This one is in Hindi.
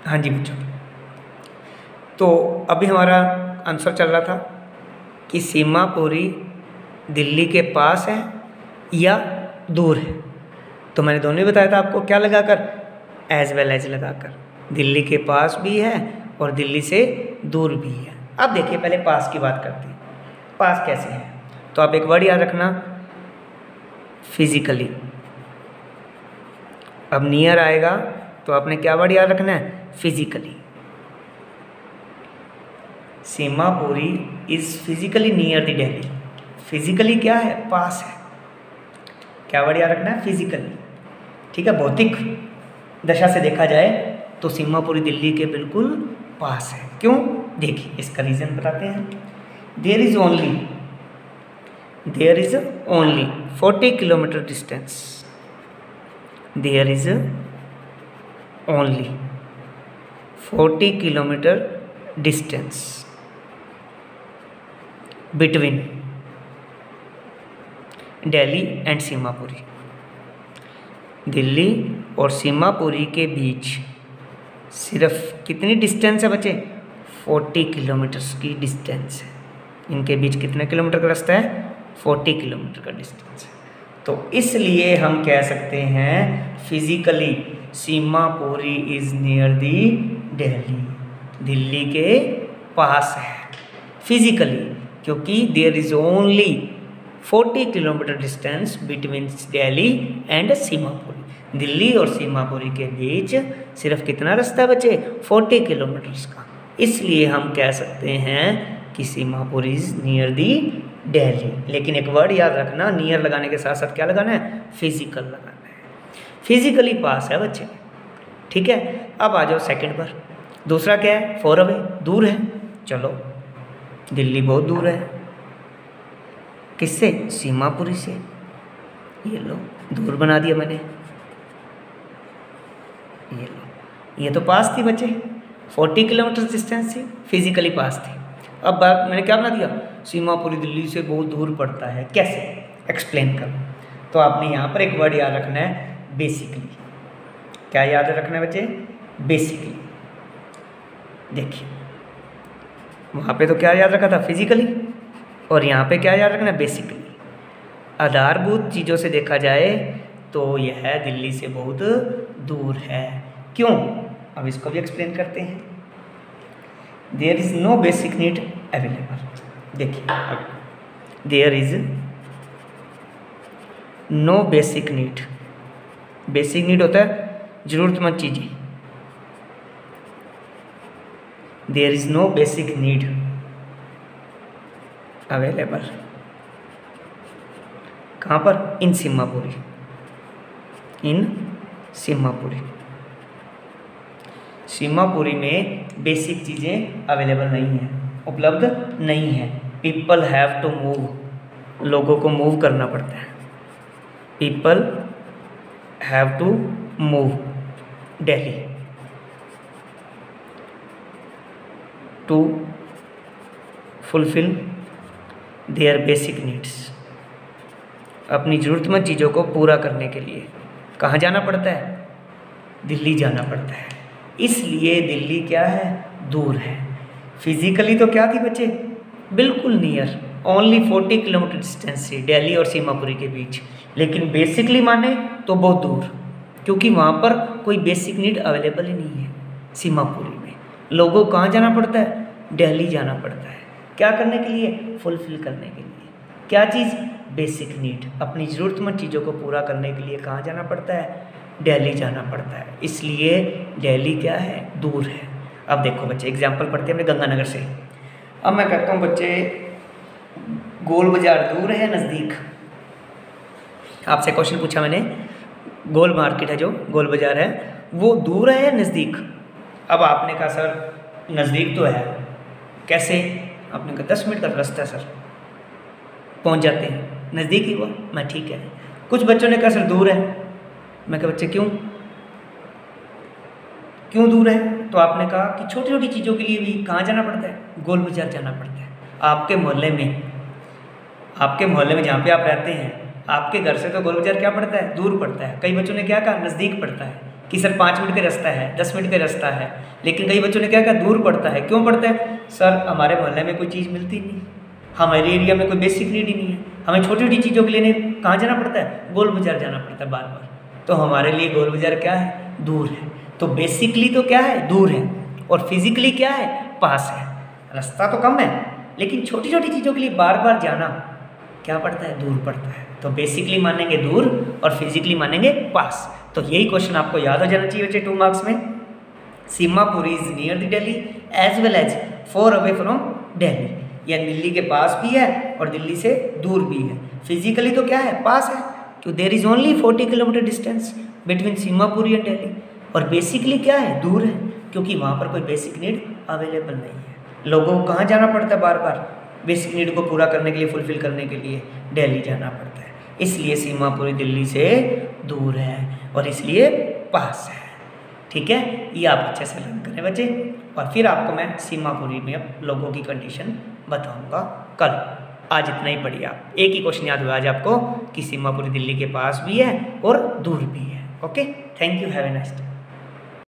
हाँ जी बच्चों, तो अभी हमारा आंसर चल रहा था कि सीमापुरी दिल्ली के पास है या दूर है। तो मैंने दोनों ही बताया था आपको, क्या लगाकर, एज वेल एज लगाकर, दिल्ली के पास भी है और दिल्ली से दूर भी है। अब देखिए पहले पास की बात करते हैं, पास कैसे है। तो आप एक वर्ड याद रखना, फिजिकली। अब नियर आएगा तो आपने क्या वर्ड याद रखना है, physically. Seemapuri is physically near the Delhi. Physically क्या है, पास है। क्या वर्ड याद रखना है, फिजिकली। ठीक है, भौतिक दशा से देखा जाए तो सीमापुरी दिल्ली के बिल्कुल पास है। क्यों, देखिए इसका रीज़न बताते हैं। There is only 40 kilometer distance. There is only 40 kilometer distance between Delhi and Seemapuri. Delhi और सीमापुरी के बीच सिर्फ कितनी डिस्टेंस है बच्चे, 40 किलोमीटर्स की डिस्टेंस है। इनके बीच कितने किलोमीटर का रास्ता है, 40 किलोमीटर का डिस्टेंस है। तो इसलिए हम कह सकते हैं physically Seemapuri is near the Delhi, Delhi के पास है फिजिकली, क्योंकि there is only 40 kilometer distance between Delhi and Seemapuri. Delhi और सीमापुरी के बीच सिर्फ कितना रास्ता है बच्चे, 40 किलोमीटर्स का। इसलिए हम कह सकते हैं कि Seemapuri is near the Delhi. लेकिन एक वर्ड याद रखना, नियर लगाने के साथ साथ क्या लगाना है, फिजिकल लगाना है। फिजिकली पास है बच्चे, ठीक है। अब आ जाओ सेकंड पर। दूसरा क्या है, फॉर अवे, दूर है। चलो दिल्ली बहुत दूर है, किससे, सीमापुरी से। ये लो दूर बना दिया मैंने, ये लो, ये तो पास थी बच्चे, 40 किलोमीटर डिस्टेंस थी, फिजिकली पास थी। अब बात मैंने क्या बना दिया, सीमापुरी दिल्ली से बहुत दूर पड़ता है, कैसे, एक्सप्लेन करो। तो आपने यहाँ पर एक वर्ड याद रखना है, बेसिकली। क्या याद रखना है बच्चे, बेसिकली। देखिए वहाँ पे तो क्या याद रखा था, फिजिकली, और यहाँ पे क्या याद रखना है, बेसिकली। आधारभूत चीज़ों से देखा जाए तो यह दिल्ली से बहुत दूर है। क्यों, अब इसको भी एक्सप्लेन करते हैं। There is no basic need available. देखिए अब there is no basic need. Basic need होता है जरूरतमंद चीज़ें। There is no basic need available. कहाँ पर, इन सीमापुरी, इन सीमापुरी। सीमापुरी में बेसिक चीज़ें अवेलेबल नहीं हैं, उपलब्ध नहीं है। पीपल हैव टू मूव, लोगों को मूव करना पड़ता है। People have to move Delhi to fulfil their basic needs. अपनी ज़रूरतमंद चीज़ों को पूरा करने के लिए कहाँ जाना पड़ता है, दिल्ली जाना पड़ता है। इसलिए दिल्ली क्या है, दूर है। फिजिकली तो क्या थी बच्चे, बिल्कुल नियर, ओनली 40 किलोमीटर डिस्टेंस से दिल्ली और सीमापुरी के बीच। लेकिन बेसिकली माने तो बहुत दूर, क्योंकि वहाँ पर कोई बेसिक नीड अवेलेबल ही नहीं है। सीमापुरी में लोगों को कहाँ जाना पड़ता है, दिल्ली जाना पड़ता है। क्या करने के लिए, फुलफिल करने के लिए। क्या चीज़, बेसिक नीड, अपनी ज़रूरतमंद चीज़ों को पूरा करने के लिए कहाँ जाना पड़ता है, दिल्ली जाना पड़ता है। इसलिए दिल्ली क्या है, दूर है। अब देखो बच्चे एग्जाम्पल पढ़ते हैं अपने गंगानगर से। अब मैं कहता हूँ बच्चे गोल बाजार दूर है नज़दीक। आपसे क्वेश्चन पूछा मैंने, गोल मार्केट है जो गोल बाजार है वो दूर है या नज़दीक। अब आपने कहा सर नज़दीक तो है, कैसे, आपने कहा 10 मिनट का रास्ता है सर, पहुंच जाते हैं, नज़दीक ही हुआ। मैं ठीक है। कुछ बच्चों ने कहा सर दूर है। मैं कहा बच्चे क्यों दूर है। तो आपने कहा कि छोटी छोटी चीज़ों के लिए भी कहाँ जाना पड़ता है, गोल बाजार जाना पड़ता है। आपके मोहल्ले में जहाँ पे आप रहते हैं, आपके घर से तो गोल बाजार क्या पड़ता है, दूर पड़ता है। कई बच्चों ने क्या कहा, नज़दीक पड़ता है। कि सर 5 मिनट का रास्ता है, 10 मिनट का रास्ता है, लेकिन कई बच्चों ने क्या कहा दूर पड़ता है। क्यों पड़ता है? सर हमारे मोहल्ले में कोई चीज़ मिलती नहीं, हमारे एरिया में कोई बेसिक नीड ही नहीं है, हमें छोटी छोटी चीज़ों के लिए कहाँ जाना पड़ता है? गोल बाजार जाना पड़ता है बार बार। तो हमारे लिए गोल बाजार क्या है? दूर है। तो बेसिकली तो क्या है? दूर है। और फिजिकली क्या है? पास है। रास्ता तो कम है, लेकिन छोटी छोटी चीज़ों के लिए बार बार जाना क्या पड़ता है? दूर पड़ता है। तो बेसिकली मानेंगे दूर और फिजिकली मानेंगे पास। तो यही क्वेश्चन आपको याद हो जाना चाहिए बच्चे 2 मार्क्स में। Seemapuri is near the Delhi as well as far away from Delhi. यह दिल्ली के पास भी है और दिल्ली से दूर भी है। फिजिकली तो क्या है? पास है, तो there is only 40 kilometer distance between Seemapuri and Delhi. और बेसिकली क्या है? दूर है, क्योंकि वहाँ पर कोई बेसिक नीड अवेलेबल नहीं है। लोगों को कहाँ जाना पड़ता है? बार बार बेसिक नीड को पूरा करने के लिए, फुलफिल करने के लिए दिल्ली जाना पड़ता है। इसलिए सीमापुरी दिल्ली से दूर है और इसलिए पास है। ठीक है, ये आप अच्छे से लर्न करें बच्चे। और फिर आपको मैं सीमापुरी में अब लोगों की कंडीशन बताऊंगा कल। आज इतना ही पढ़िए आप। एक ही क्वेश्चन याद हुआ आज आपको कि सीमापुरी दिल्ली के पास भी है और दूर भी है। Okay, thank you, have a nice day.